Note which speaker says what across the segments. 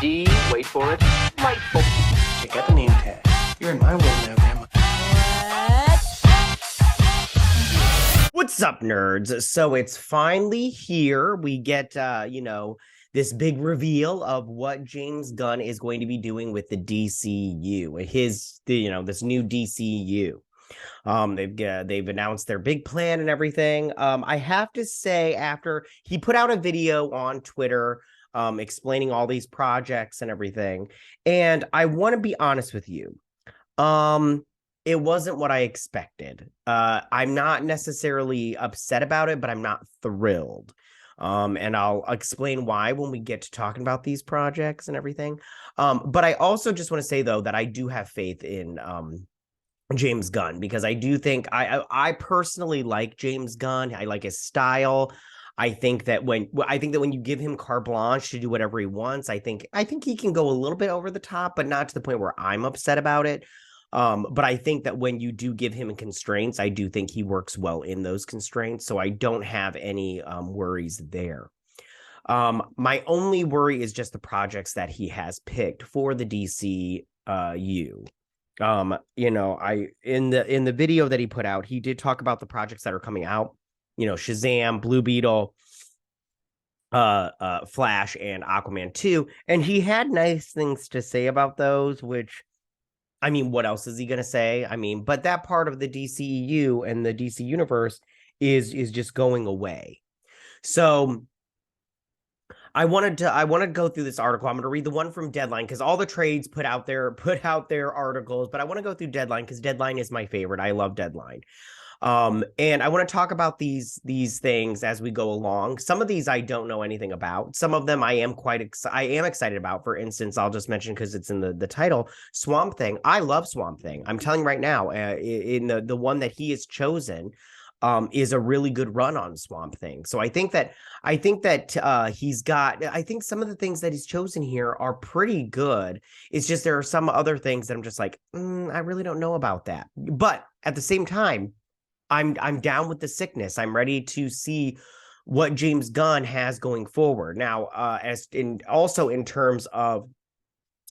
Speaker 1: D, wait for it, delightful.
Speaker 2: Check out the name tag. You're in my world now, Grandma.
Speaker 3: What's up, nerds? So it's finally here. We get, this big reveal of what James Gunn is going to be doing with the DCU, this new DCU. They've announced their big plan and everything. I have to say, after he put out a video on Twitter, explaining all these projects and everything, and I want to be honest with you. It wasn't what I expected. I'm not necessarily upset about it, but I'm not thrilled. And I'll explain why when we get to talking about these projects and everything. But I also just want to say, though, that I do have faith in James Gunn, because I do think I personally like James Gunn. I like his style. I think that when you give him carte blanche to do whatever he wants, I think he can go a little bit over the top, but not to the point where I'm upset about it. But I think that when you do give him constraints, I do think he works well in those constraints. So I don't have any worries there. My only worry is just the projects that he has picked for the DCU. In the video that he put out, he did talk about the projects that are coming out. Shazam, Blue Beetle, Flash, and Aquaman 2. And he had nice things to say about those, which, I mean, what else is he going to say? I mean, but that part of the DCEU and the DC universe is just going away. So I wanted to go through this article. I'm going to read the one from Deadline, because all the trades put out their articles, but I want to go through Deadline because Deadline is my favorite. I love Deadline. And I want to talk about these things as we go along. Some of these I don't know anything about. Some of them I am excited about. For instance, I'll just mention, because it's in the title, Swamp Thing. I love Swamp Thing. I'm telling you right now, in the one that he has chosen, is a really good run on Swamp Thing. So I think that he's got. I think some of the things that he's chosen here are pretty good. It's just there are some other things that I'm just like, I really don't know about that. But at the same time, I'm down with the sickness. I'm ready to see what James Gunn has going forward. Now, also in terms of,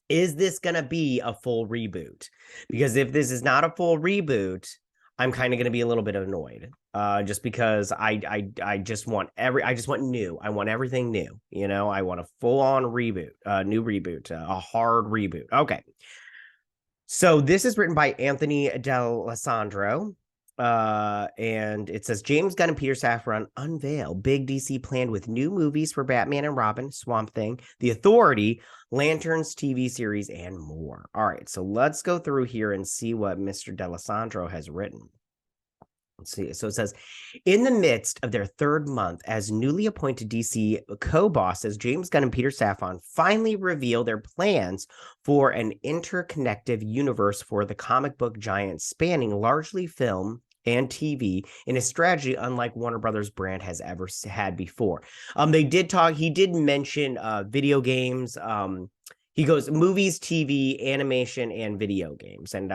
Speaker 3: is this going to be a full reboot? Because if this is not a full reboot, I'm kind of going to be a little bit annoyed. Just because I just want new. I want everything new. I want a full on reboot, new reboot, a hard reboot. Okay. So this is written by Anthony D'Alessandro. And it says, James Gunn and Peter Safran unveil big DC plan with new movies for Batman and Robin, Swamp Thing, The Authority, Lanterns TV series, and more. All right, so let's go through here and see what Mr. D'Alessandro has written. Let's see. So it says, in the midst of their third month as newly appointed DC co-bosses, James Gunn and Peter Safran finally reveal their plans for an interconnective universe for the comic book giant, spanning largely film and TV, in a strategy unlike Warner Brothers brand has ever had before. He did mention video games. He goes movies, TV, animation, and video games, and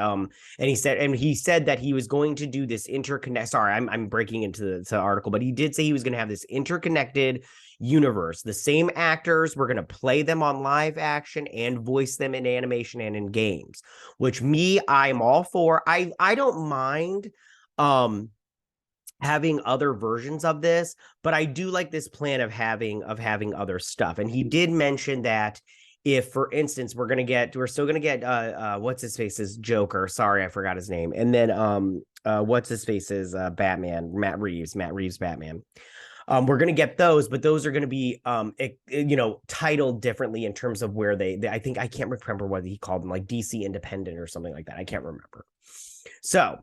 Speaker 3: he said that he was going to do this interconnect. Sorry, I'm breaking into the article, but he did say he was going to have this interconnected universe. The same actors, we're going to play them on live action and voice them in animation and in games. Which I'm all for. I don't mind having other versions of this, but I do like this plan of having other stuff. And he did mention that, if, for instance, we're still gonna get what's his face's Joker. Sorry, I forgot his name. And then what's his face's Batman, Matt Reeves Batman. We're gonna get those, but those are gonna be titled differently in terms of where they I think, I can't remember what he called them, like DC Independent or something like that. I can't remember. So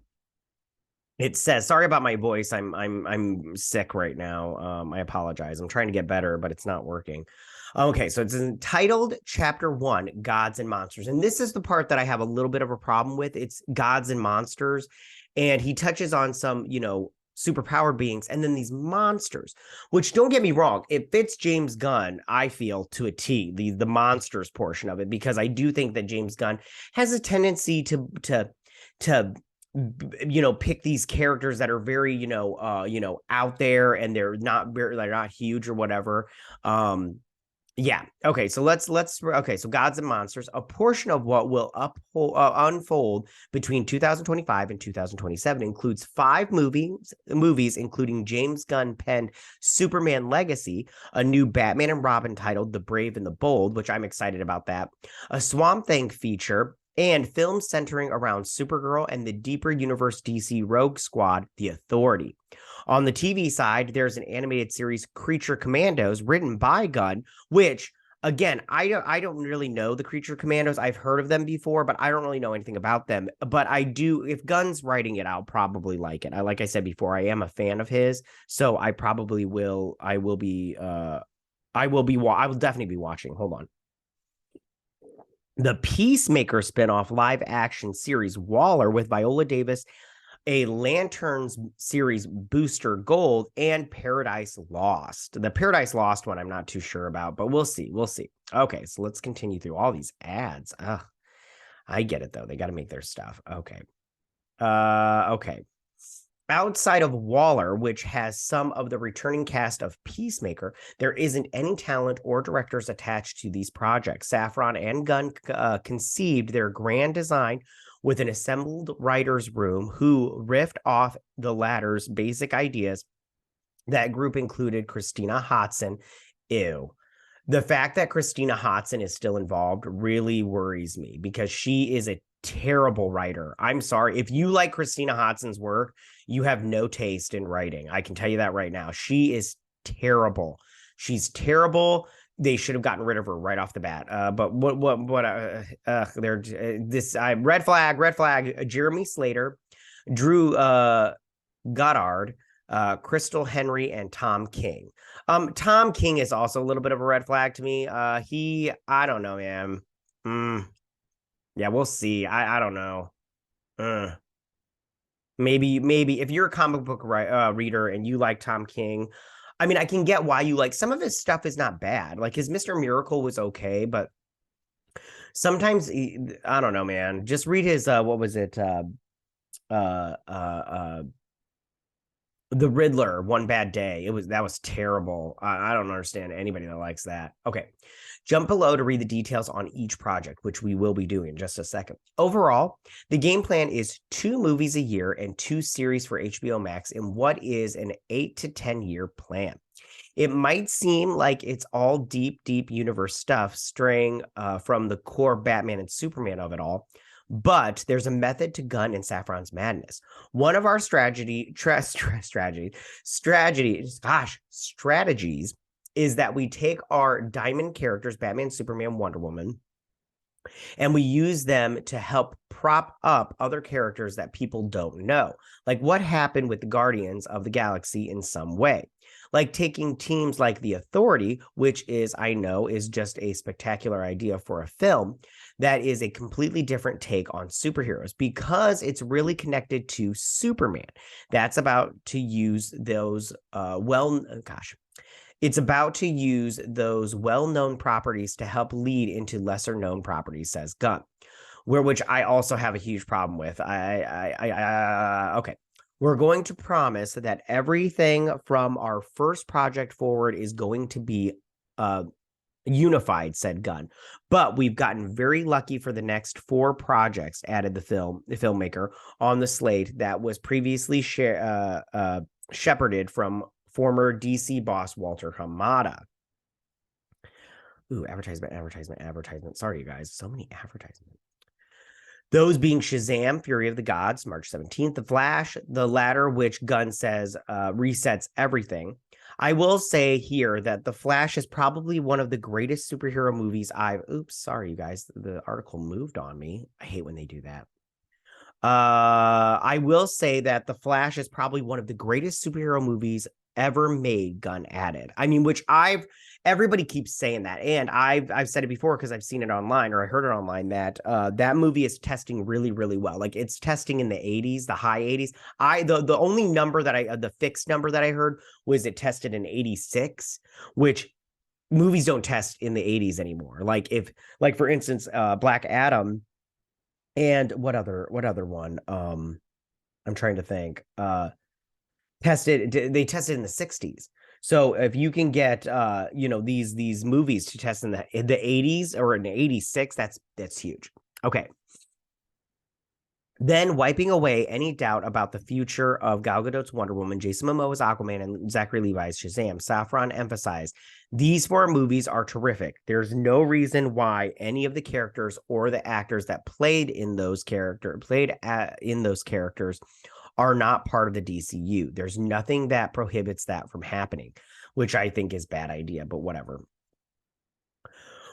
Speaker 3: it says, sorry about my voice. I'm sick right now. I apologize. I'm trying to get better, but it's not working. Okay, so it's entitled Chapter 1, Gods and Monsters. And this is the part that I have a little bit of a problem with. It's gods and monsters. And he touches on some, superpowered beings, and then these monsters, which, don't get me wrong, it fits James Gunn, I feel, to a T, the monsters portion of it, because I do think that James Gunn has a tendency to pick these characters that are very, out there, and they're not huge or whatever. Yeah. Okay. So let's okay. So Gods and Monsters, a portion of what will unfold between 2025 and 2027 includes 5 movies, including James Gunn penned Superman Legacy, a new Batman and Robin titled The Brave and the Bold, which I'm excited about that, a Swamp Thing feature, and films centering around Supergirl and the deeper universe DC Rogue Squad, The Authority. On the TV side, there's an animated series, Creature Commandos, written by Gunn, which again, I don't really know the Creature Commandos. I've heard of them before, but I don't really know anything about them. But I do, if Gunn's writing it, I'll probably like it. Like I said before, I am a fan of his, so I probably will. I will definitely be watching. Hold on. The Peacemaker spinoff live action series Waller with Viola Davis, a Lanterns series Booster Gold, and Paradise Lost. The Paradise Lost one I'm not too sure about, but we'll see. We'll see. Okay, so let's continue through all these ads. Ugh, I get it though. They got to make their stuff. Okay. Okay. Outside of Waller, which has some of the returning cast of Peacemaker, there isn't any talent or directors attached to these projects. Safran and Gunn conceived their grand design with an assembled writer's room who riffed off the latter's basic ideas. That group included Christina Hodson. Ew. The fact that Christina Hodson is still involved really worries me because she is a terrible writer. I'm sorry. If you like Christina Hodson's work, you have no taste in writing. I can tell you that right now. She is terrible. She's terrible. They should have gotten rid of her right off the bat. But they're red flag. Jeremy Slater, Drew Goddard, Crystal Henry, and Tom King. Tom King is also a little bit of a red flag to me. I don't know, man. Yeah, we'll see. I don't know. Maybe if you're a comic book reader and you like Tom King, I mean, I can get why you like some of his stuff is not bad. Like his Mr. Miracle was okay, but sometimes I don't know, man. Just read his what was it? The Riddler, One Bad Day. That was terrible. I don't understand anybody that likes that. Okay. Jump below to read the details on each project, which we will be doing in just a second. Overall, the game plan is 2 movies a year and 2 series for HBO Max in what is an 8 to 10 year plan. It might seem like it's all deep universe stuff straying from the core Batman and Superman of it all, but there's a method to Gunn and Safran's madness. One of our strategies is that we take our diamond characters, Batman, Superman, Wonder Woman, and we use them to help prop up other characters that people don't know. Like what happened with the Guardians of the Galaxy in some way. Like taking teams like The Authority, which I know is just a spectacular idea for a film, that is a completely different take on superheroes because it's really connected to Superman. That's about to use those it's about to use those well-known properties to help lead into lesser-known properties, says Gunn, which I also have a huge problem with. Okay. We're going to promise that everything from our first project forward is going to be unified, said Gunn. But we've gotten very lucky for the next 4 projects, added the filmmaker on the slate that was previously shepherded from former DC boss Walter Hamada. Ooh, advertisement. Sorry, you guys. So many advertisements. Those being Shazam, Fury of the Gods, March 17th, The Flash, the latter, which Gunn says resets everything. I will say here that The Flash is probably one of the greatest superhero movies sorry, you guys. The article moved on me. I hate when they do that. I will say that The Flash is probably one of the greatest superhero movies ever made, Gunn added. I mean, everybody keeps saying that, and I've said it before because I've seen it online or I heard it online that that movie is testing really, really well. Like it's testing in the 80s, the high 80s. The only number that the fixed number that I heard was it tested in 86, which movies don't test in the 80s anymore. Like for instance, Black Adam and what other one? I'm trying to think. They tested in the 60s. So if you can get these movies to test in the 80s or in 86, that's huge. Okay. Then wiping away any doubt about the future of Gal Gadot's Wonder Woman, Jason Momoa's Aquaman, and Zachary Levi's Shazam, Safran emphasized these 4 movies are terrific. There's no reason why any of the characters or the actors that played in those characters are not part of the DCU. There's nothing that prohibits that from happening, which I think is a bad idea, but whatever.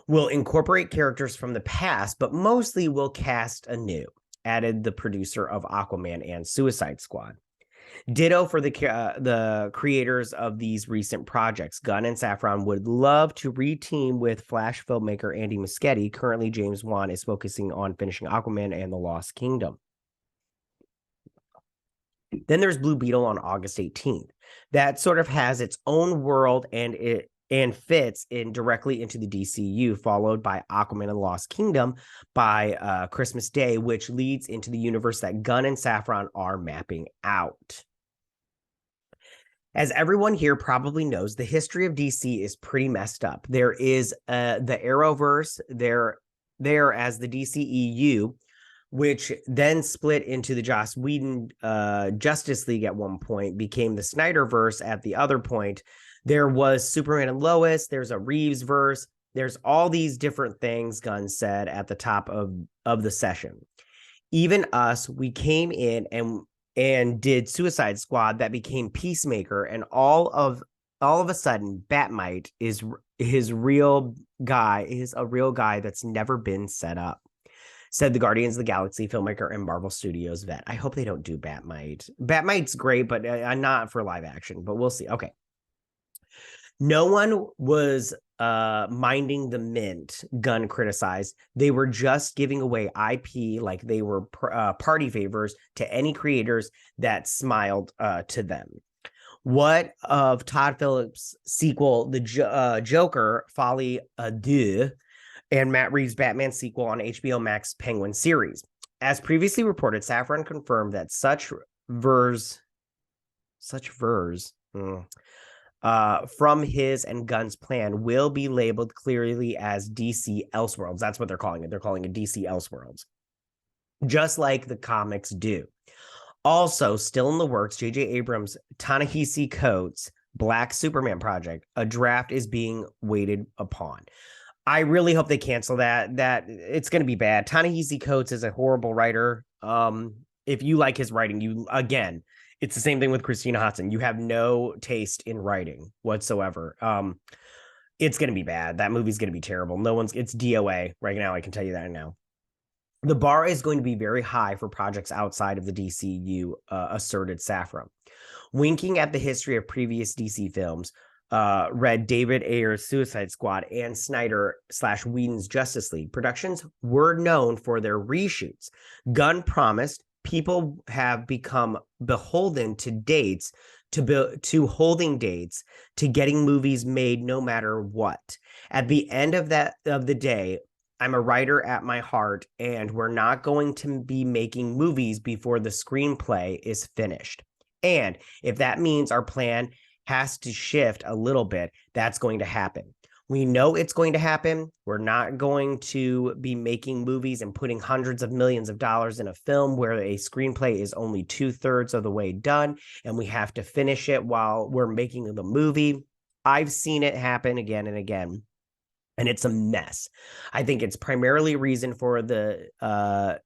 Speaker 3: We'll incorporate characters from the past, but mostly we'll cast anew, added the producer of Aquaman and Suicide Squad. Ditto for the creators of these recent projects. Gunn and Safran would love to reteam with Flash filmmaker Andy Muschietti. Currently, James Wan is focusing on finishing Aquaman and the Lost Kingdom. Then there's Blue Beetle on August 18th. That sort of has its own world and fits in directly into the DCU, followed by Aquaman and the Lost Kingdom by Christmas Day, which leads into the universe that Gunn and Safran are mapping out. As everyone here probably knows, the history of DC is pretty messed up. There is the Arrowverse there as the DCEU, which then split into the Joss Whedon Justice League at one point, became the Snyderverse at the other point. There was Superman and Lois. There's a Reeves verse. There's all these different things, Gunn said at the top of the session. Even us, we came in and did Suicide Squad that became Peacemaker, and all of a sudden, Batmite is a real guy that's never been set up, said the Guardians of the Galaxy filmmaker and Marvel Studios vet. I hope they don't do Batmite. Batmite's great, but not for live action, but we'll see. Okay. No one was minding the mint, Gunn criticized. They were just giving away IP like they were party favors to any creators that smiled to them. What of Todd Phillips' sequel, The Joker, Folie à Deux, and Matt Reeves' Batman sequel on HBO Max Penguin series? As previously reported, Safran confirmed that such vers from his and Gunn's plan will be labeled clearly as DC Elseworlds. That's what they're calling it. They're calling it DC Elseworlds, just like the comics do. Also, still in the works, J.J. Abrams' Ta-Nehisi Coates' Black Superman project. A draft is being waited upon. I really hope they cancel that. That it's going to be bad. Ta-Nehisi Coates is a horrible writer. If you like his writing, it's the same thing with Christina Hodson. You have no taste in writing whatsoever. It's going to be bad. That movie's going to be terrible. It's DOA right now. I can tell you that now. The bar is going to be very high for projects outside of the DCU, asserted Safran. Winking at the history of previous DC films, read David Ayer's Suicide Squad and Snyder/Whedon's Justice League. Productions were known for their reshoots. Gunn promised people have become beholden to dates, to holding dates, to getting movies made no matter what. At the end of the day, I'm a writer at my heart, and we're not going to be making movies before the screenplay is finished. And if that means our plan has to shift a little bit, that's going to happen. We know it's going to happen. We're not going to be making movies and putting hundreds of millions of dollars in a film where a screenplay is only 2/3 of the way done, and we have to finish it while we're making the movie. I've seen it happen again and again, and it's a mess. I think it's primarily a reason for the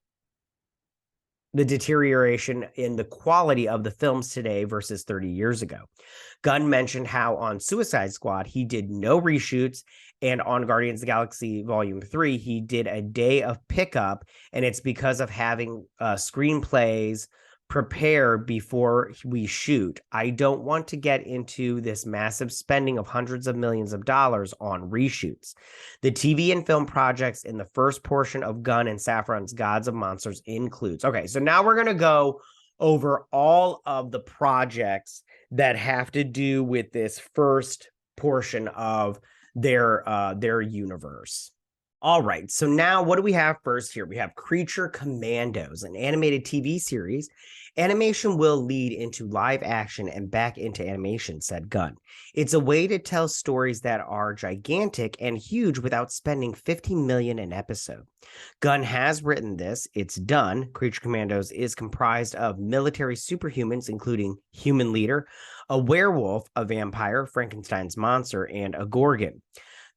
Speaker 3: deterioration in the quality of the films today versus 30 years ago. Gunn mentioned how on Suicide Squad, he did no reshoots, and on Guardians of the Galaxy Volume 3, he did a day of pickup, and it's because of having screenplays prepare before we shoot. I don't want to get into this massive spending of hundreds of millions of dollars on reshoots. The TV and film projects in the first portion of Gunn and Safran's Gods of Monsters includes. Okay, so now we're going to go over all of the projects that have to do with this first portion of their universe. All right. So now what do we have first here? We have Creature Commandos, an animated TV series. Animation will lead into live action and back into animation, said Gunn. It's a way to tell stories that are gigantic and huge without spending $50 million an episode. Gunn has written this. It's done. Creature Commandos is comprised of military superhumans, including Human Leader, a werewolf, a vampire, Frankenstein's monster, and a Gorgon.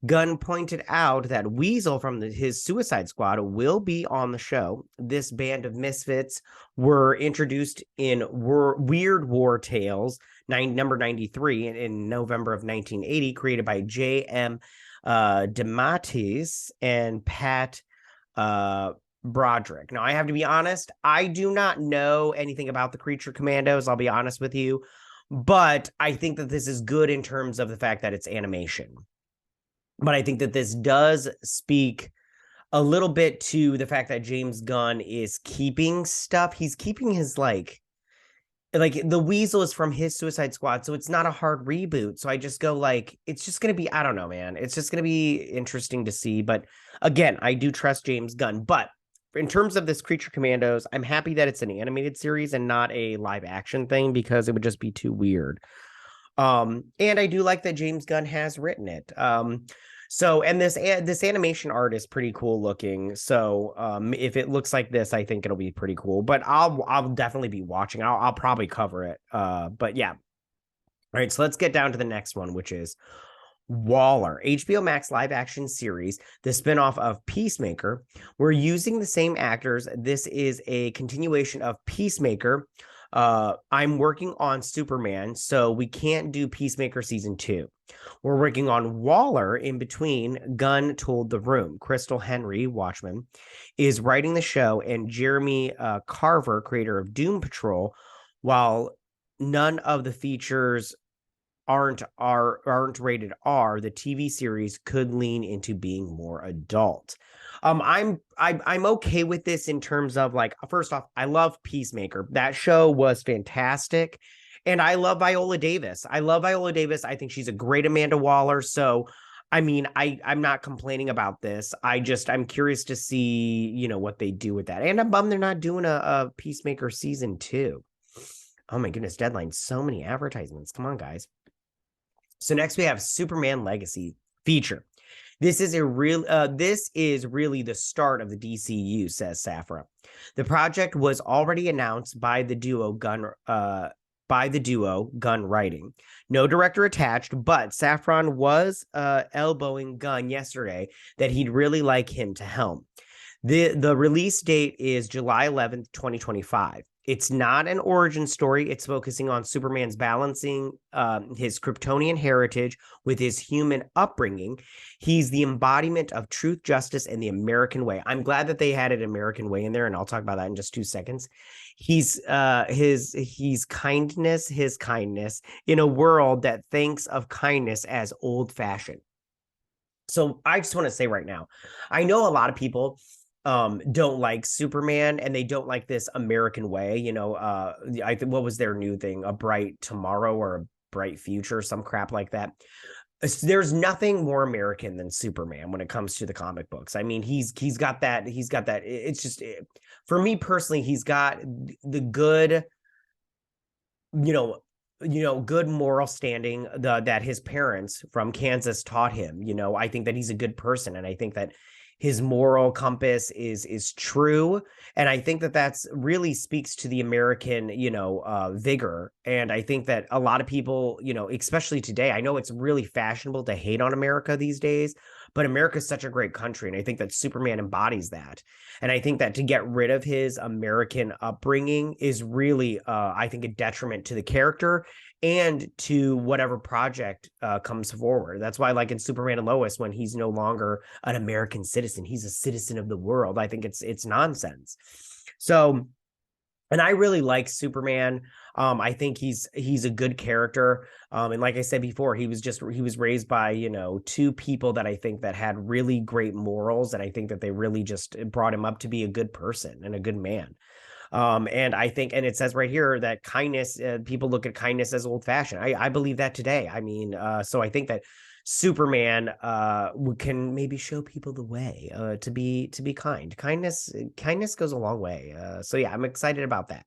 Speaker 3: Gunn pointed out that Weasel from his Suicide Squad will be on the show. This band of misfits were introduced in Weird War Tales, number 93, in November of 1980, created by J.M. DeMatteis and Pat Broderick. Now, I have to be honest, I do not know anything about the Creature Commandos, I'll be honest with you, but I think that this is good in terms of the fact that it's animation. But I think that this does speak a little bit to the fact that James Gunn is keeping stuff. He's keeping his like the Weasel is from his Suicide Squad, so it's not a hard reboot. So I just go like, it's just going to be, I don't know, man. It's just going to be interesting to see. But again, I do trust James Gunn. But in terms of this Creature Commandos, I'm happy that it's an animated series and not a live action thing because it would just be too weird. And I do like that James Gunn has written it. So, and this animation art is pretty cool looking. So, if it looks like this, I think it'll be pretty cool. But I'll definitely be watching. I'll probably cover it. But yeah. All right, so let's get down to the next one, which is Waller, HBO Max live action series, the spinoff of Peacemaker. We're using the same actors. This is a continuation of Peacemaker. I'm working on Superman, so we can't do Peacemaker season 2. We're working on Waller in between. Gunn told The Room. Crystal Henry, Watchmen, is writing the show, and Jeremy Carver, creator of Doom Patrol, while none of the features aren't rated R, the TV series could lean into being more adult. I'm okay with this in terms of like, first off, I love Peacemaker. That show was fantastic. And I love Viola Davis. I think she's a great Amanda Waller. So, I mean, I'm not complaining about this. I'm curious to see, what they do with that. And I'm bummed they're not doing a Peacemaker season 2. Oh my goodness, deadline. So many advertisements. Come on, guys. So next we have Superman Legacy feature. This is really the start of the DCU, says Safran. The project was already announced by the duo Gunn writing. No director attached, but Safran was elbowing Gunn yesterday that he'd really like him to helm. The release date is July 11th, 2025. It's not an origin story. It's focusing on Superman's balancing his Kryptonian heritage with his human upbringing. He's the embodiment of truth, justice, and the American way. I'm glad that they had an American way in there, and I'll talk about that in just 2 seconds. He's kindness in a world that thinks of kindness as old-fashioned. So I just want to say right now, I know a lot of people don't like Superman and they don't like this American way. I think what was their new thing, a bright tomorrow or a bright future, some crap like that. There's nothing more American than Superman when it comes to the comic books. I mean, he's got that. It's just, for me personally, he's got the good, good moral standing that his parents from Kansas taught him. I think that he's a good person, and I think that his moral compass is true. And I think that that's really speaks to the American, vigor. And I think that a lot of people, especially today, I know it's really fashionable to hate on America these days, but America's such a great country. And I think that Superman embodies that. And I think that to get rid of his American upbringing is really, I think, a detriment to the character and to whatever project comes forward. That's why, like in Superman and Lois, when he's no longer an American citizen, he's a citizen of the world. I think it's nonsense. So, and I really like Superman. I think he's a good character. And like I said before, he was raised by, 2 people that I think that had really great morals. And I think that they really just brought him up to be a good person and a good man. And I think, and it says right here that kindness, people look at kindness as old fashioned. I believe that today. I mean, so I think that Superman can maybe show people the way to be kind. Kindness goes a long way. So yeah, I'm excited about that.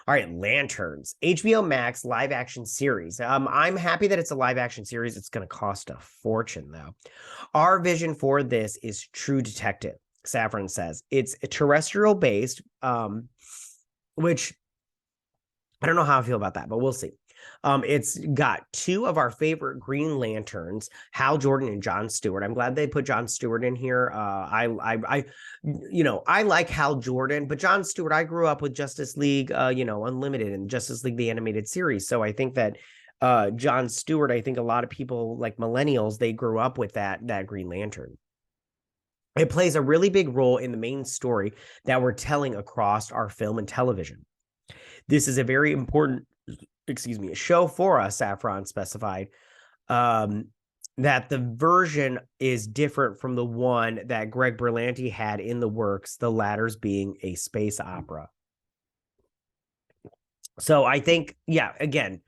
Speaker 3: All right, Lanterns, HBO Max live action series. I'm happy that it's a live action series. It's going to cost a fortune though. Our vision for this is True Detective. Safran says it's terrestrial based, which I don't know how I feel about that, but we'll see. It's got two of our favorite Green Lanterns, Hal Jordan and John Stewart. I'm glad they put John Stewart in here. I like Hal Jordan, but John Stewart, I grew up with Justice League, Unlimited and Justice League the animated series. So I think that John Stewart, I think a lot of people like millennials, they grew up with that Green Lantern. It plays a really big role in the main story that we're telling across our film and television. This is a very important show for us, Safran specified, that the version is different from the one that Greg Berlanti had in the works, the latter's being a space opera. So I think, yeah, again,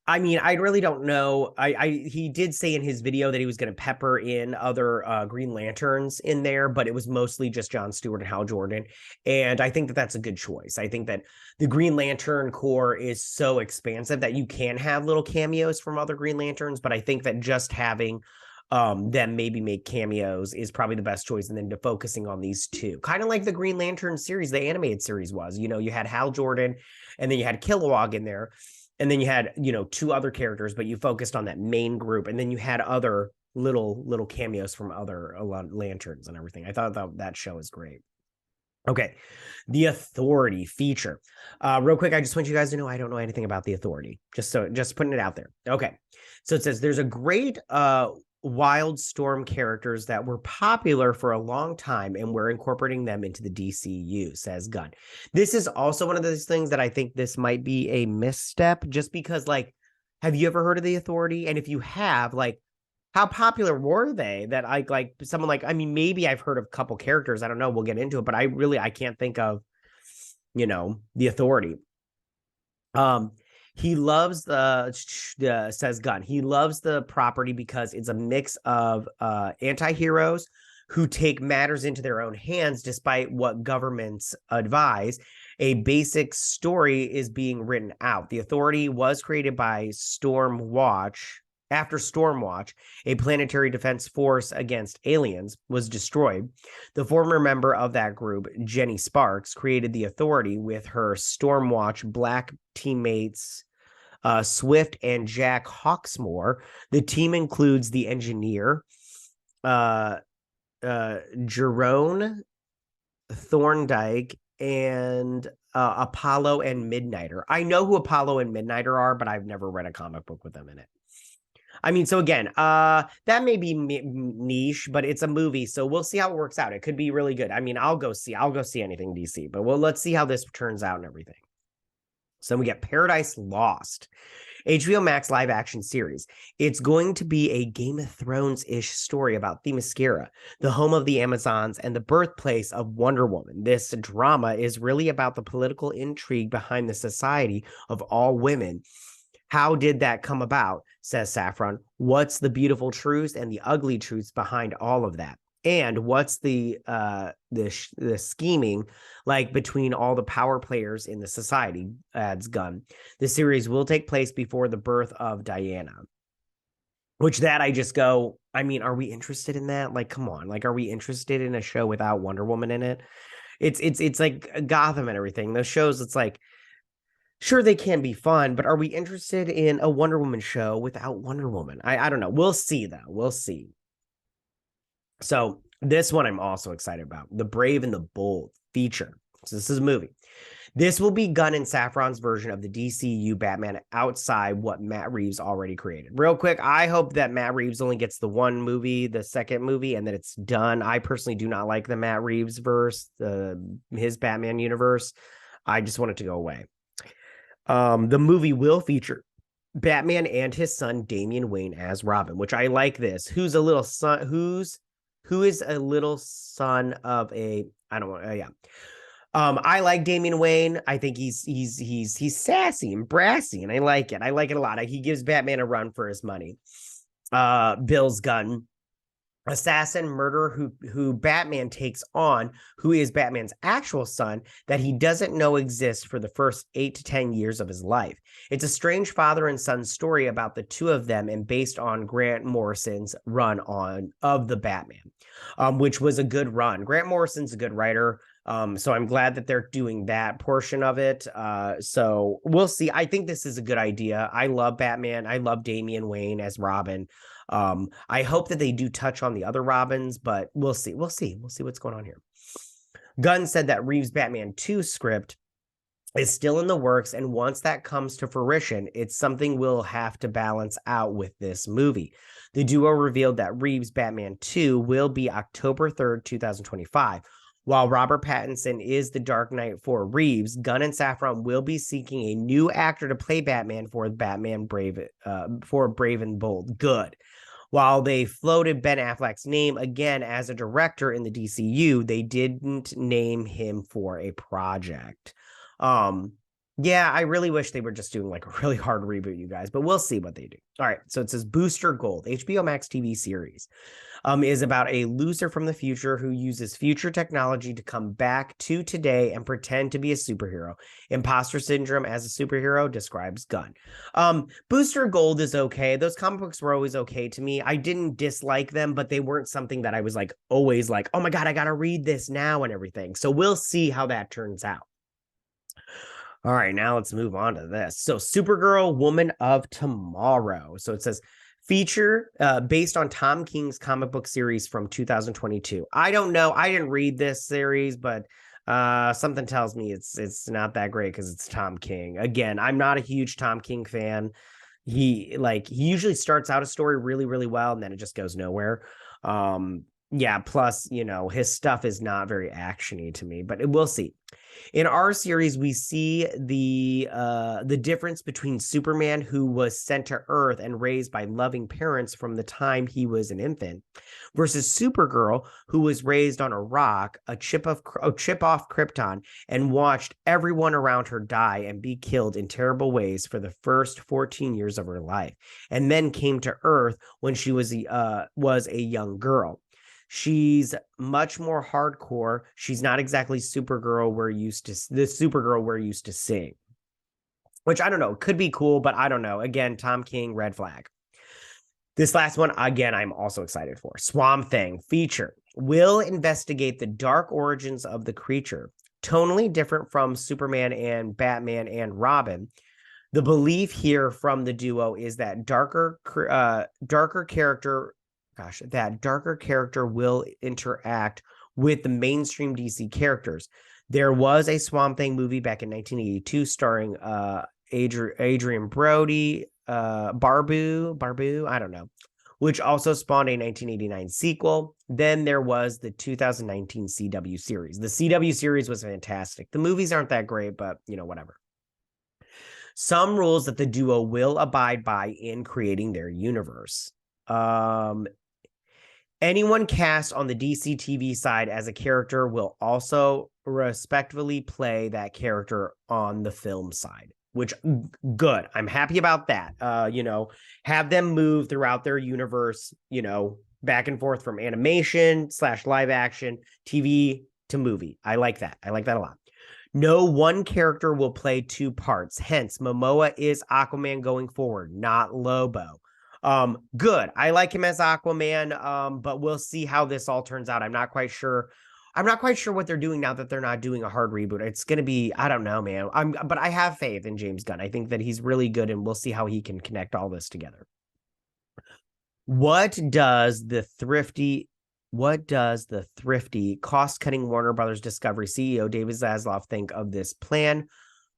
Speaker 3: I mean, I really don't know. He did say in his video that he was going to pepper in other Green Lanterns in there, but it was mostly just John Stewart and Hal Jordan. And I think that that's a good choice. I think that the Green Lantern core is so expansive that you can have little cameos from other Green Lanterns, but I think that just having them maybe make cameos is probably the best choice, and then focusing on these two, kind of like the Green Lantern series, the animated series was. You had Hal Jordan, and then you had Kilowog in there. And then you had, two other characters, but you focused on that main group. And then you had other little cameos from other lanterns and everything. I thought that show is great. Okay. The Authority feature. Real quick, I just want you guys to know I don't know anything about The Authority. Just putting it out there. Okay. So it says there's a great Wildstorm characters that were popular for a long time, and we're incorporating them into the DCU, says Gunn. This is also one of those things that I think this might be a misstep, just because, have you ever heard of the Authority? And if you have, how popular were they that someone maybe I've heard of a couple characters. I don't know. We'll get into it, but I can't think of, the Authority. He loves says Gunn. He loves the property because it's a mix of anti-heroes who take matters into their own hands despite what governments advise. A basic story is being written out. The Authority was created by Stormwatch. After Stormwatch, a planetary defense force against aliens, was destroyed, the former member of that group, Jenny Sparks, created the Authority with her Stormwatch black teammates Swift and Jack Hawksmoor. The team includes the engineer, Jerome Thorndike, and Apollo and Midnighter. I know who Apollo and Midnighter are, but I've never read a comic book with them in it. I mean, so again, that may be niche, but it's a movie, so we'll see how it works out. It could be really good. I mean, I'll go see anything DC, but let's see how this turns out and everything. So we get Paradise Lost, HBO Max live action series. It's going to be a Game of Thrones-ish story about Themyscira, the home of the Amazons and the birthplace of Wonder Woman. This drama is really about the political intrigue behind the society of all women. How did that come about, says Safran? What's the beautiful truths and the ugly truths behind all of that? And what's the scheming like between all the power players in the society, adds Gunn. The series will take place before the birth of Diana. Which that I just go, I mean, are we interested in that? Come on. Are we interested in a show without Wonder Woman in it? It's like Gotham and everything. Those shows, it's like, sure, they can be fun, but are we interested in a Wonder Woman show without Wonder Woman? I don't know. We'll see, though. We'll see. So this one I'm also excited about. The Brave and the Bold feature. So this is a movie. This will be Gunn and Safran's version of the DCU Batman outside what Matt Reeves already created. Real quick, I hope that Matt Reeves only gets the one movie, the second movie, and that it's done. I personally do not like the Matt Reeves verse, his Batman universe. I just want it to go away. The movie will feature Batman and his son Damian Wayne as Robin, which I like this. Who is a little son of a, I don't want, yeah. I like Damian Wayne. I think he's sassy and brassy, and I like it. I like it a lot. He gives Batman a run for his money. Bill's gun assassin murderer who Batman takes on, who is Batman's actual son that he doesn't know exists for the first 8 to 10 years of his life. It's a strange father and son story about the two of them and based on Grant Morrison's run on of the Batman, which was a good run. Grant Morrison's a good writer. So I'm glad that they're doing that portion of it. So we'll see. I think this is a good idea. I love Batman. I love Damian Wayne as Robin. I hope that they do touch on the other Robins, but we'll see. We'll see what's going on here. Gunn said that Reeves' Batman 2 script is still in the works, and once that comes to fruition, it's something we'll have to balance out with this movie. The duo revealed that Reeves' Batman 2 will be October 3rd, 2025. While Robert Pattinson is the Dark Knight for Reeves, Gunn and Safran will be seeking a new actor to play Batman for Brave and Bold. Good. While they floated Ben Affleck's name again as a director in the DCU, they didn't name him for a project. Yeah, I really wish they were just doing like a really hard reboot, you guys, but we'll see what they do. All right, so it says Booster Gold, HBO Max TV series, is about a loser from the future who uses future technology to come back to today and pretend to be a superhero. Imposter syndrome as a superhero, describes Gunn. Booster Gold is okay. Those comic books were always okay to me. I didn't dislike them, but they weren't something that I was like always like, oh my God, I got to read this now and everything. So we'll see how that turns out. All right, now let's move on to this. So Supergirl, Woman of Tomorrow. So it says feature based on Tom King's comic book series from 2022. I don't know. I didn't read this series, but something tells me it's not that great because it's Tom King. Again, I'm not a huge Tom King fan. He usually starts out a story really, really well, and then it just goes nowhere. Yeah, plus, his stuff is not very actiony to me, but we'll see. In our series, we see the difference between Superman, who was sent to Earth and raised by loving parents from the time he was an infant, versus Supergirl, who was raised on a rock, a chip off Krypton, and watched everyone around her die and be killed in terrible ways for the first 14 years of her life, and then came to Earth when she was a young girl. She's much more hardcore. She's not exactly Supergirl we're used to seeing, which I don't know, could be cool, but I don't know. Again, Tom King, red flag. This last one, again, I'm also excited for. Swamp Thing feature will investigate the dark origins of the creature, tonally different from Superman and Batman and Robin. The belief here from the duo is that darker character will interact with the mainstream DC characters. There was a Swamp Thing movie back in 1982 starring Adrian Brody, Barbu, I don't know, which also spawned a 1989 sequel. Then there was the 2019 CW series. The CW series was fantastic. The movies aren't that great, but whatever. Some rules that the duo will abide by in creating their universe. Anyone cast on the DC TV side as a character will also respectfully play that character on the film side, which good. I'm happy about that. Have them move throughout their universe, back and forth from animation / live action, TV to movie. I like that. I like that a lot. No one character will play two parts. Hence, Momoa is Aquaman going forward, not Lobo. Good. I like him as Aquaman, but we'll see how this all turns out. I'm not quite sure what they're doing now that they're not doing a hard reboot. It's going to be, I don't know, man. But I have faith in James Gunn. I think that he's really good, and we'll see how he can connect all this together. What does the thrifty, cost-cutting Warner Brothers Discovery CEO David Zaslav think of this plan?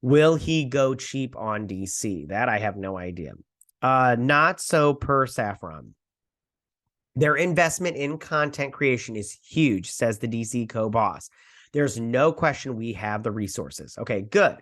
Speaker 3: Will he go cheap on DC? That I have no idea. Not so per Safran. Their investment in content creation is huge, says the DC co-boss. There's no question we have the resources. Okay, good.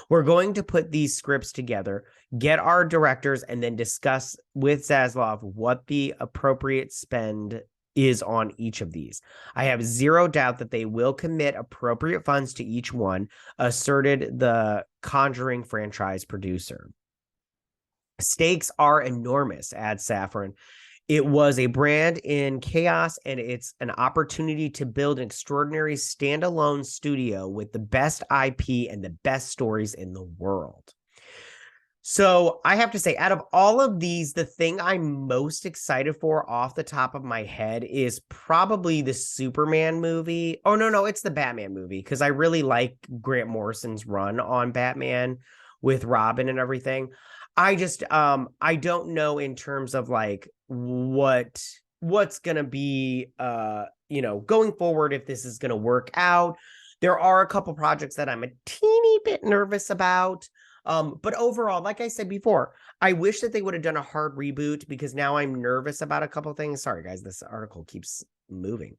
Speaker 3: We're going to put these scripts together, get our directors, and then discuss with Zaslav what the appropriate spend is on each of these. I have zero doubt that they will commit appropriate funds to each one, asserted the Conjuring franchise producer. Stakes are enormous, adds Safran. It was a brand in chaos, and it's an opportunity to build an extraordinary standalone studio with the best IP and the best stories in the world. So I have to say, out of all of these, the thing I'm most excited for off the top of my head is probably the Superman movie. Oh, no, it's the Batman movie, because I really like Grant Morrison's run on Batman with Robin and everything. I just I don't know in terms of like what's gonna be going forward, if this is gonna work out. There are a couple projects that I'm a teeny bit nervous about. But overall, like I said before, I wish that they would have done a hard reboot, because now I'm nervous about a couple things. Sorry guys, this article keeps moving.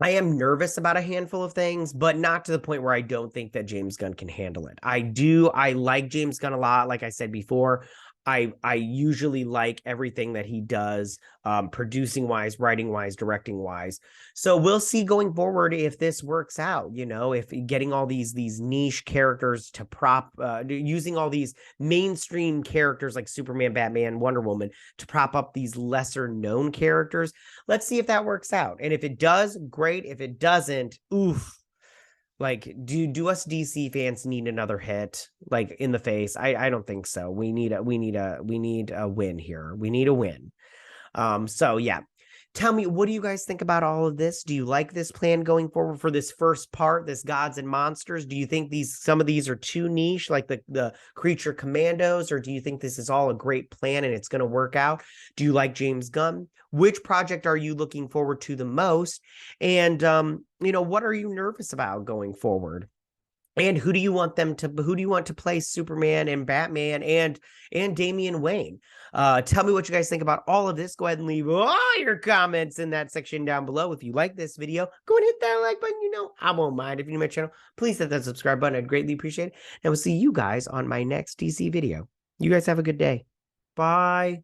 Speaker 3: I am nervous about a handful of things, but not to the point where I don't think that James Gunn can handle it. I like James Gunn a lot. Like I said before, I usually like everything that he does, producing wise, writing wise, directing wise. So we'll see going forward if this works out, if getting all these niche characters to using all these mainstream characters like Superman, Batman, Wonder Woman to prop up these lesser known characters. Let's see if that works out. And if it does, great. If it doesn't, oof. Like, do us DC fans need another hit like in the face? I don't think so. We need a win here. We need a win. So yeah. Tell me, what do you guys think about all of this? Do you like this plan going forward for this first part, this Gods and Monsters? Do you think some of these are too niche, like the Creature Commandos, or do you think this is all a great plan and it's going to work out? Do you like James Gunn? Which project are you looking forward to the most? And what are you nervous about going forward? And who do you want to play Superman and Batman and Damian Wayne? Tell me what you guys think about all of this. Go ahead and leave all your comments in that section down below. If you like this video, go and hit that like button. I won't mind. If you're new to my channel, please hit that subscribe button. I'd greatly appreciate it. And we'll see you guys on my next DC video. You guys have a good day. Bye.